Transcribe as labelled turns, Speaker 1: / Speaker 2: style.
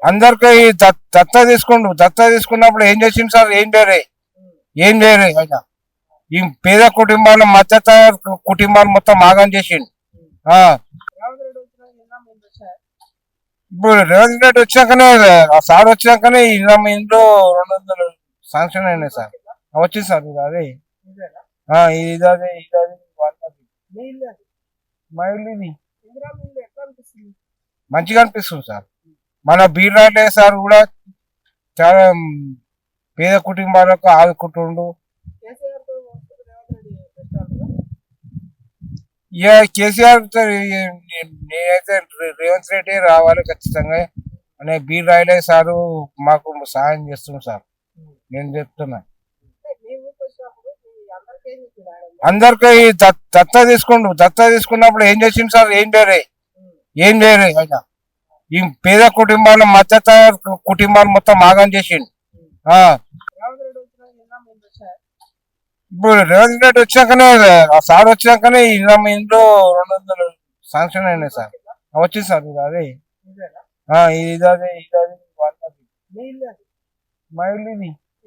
Speaker 1: అందరికి దత్తా తీసుకున్నప్పుడు ఏం చేసింది సార్? ఏం లేరే ఆయన. ఈ పేద కుటుంబాలు మధ్యతరగతి కుటుంబాలు మొత్తం ఆగం చేసిండు. ఇప్పుడు రేవంత్ రెడ్డి వచ్చాకనే, ఆ సార్ వచ్చాకనే ఇంట్లో 200 శాంక్షన్ అయినాయి సార్. వచ్చింది సార్. ఇది అదే మా ఇల్లు ఇది మంచిగా అనిపిస్తుంది సార్. మన బీరాలే సార్ కూడా చాలా పేద కుటుంబాలకు ఆదుకుంటుండు. ఇక కేసీఆర్ నేనైతే రేవంత్ రెడ్డి రావాలి ఖచ్చితంగా అనే బీరాయిలే సారు మాకు సహాయం చేస్తుంది సార్. నేను చెప్తున్నా అందరికి దత్తా తీసుకున్నప్పుడు ఏం చేసింది సార్? ఏం లేరే ఆయన. ఈ పేద కుటుంబాలు మధ్యతరగతి కుటుంబాలు మొత్తం ఆగం చేసిండు. ఇప్పుడు రేవంత్ రెడ్డి వచ్చాకనే, ఆ సార్ వచ్చాకనే ఇంట్లో 200 శాంక్షన్ అయినాయి సార్. వచ్చింది సార్. ఇది అదే మా ఇల్లు ఇది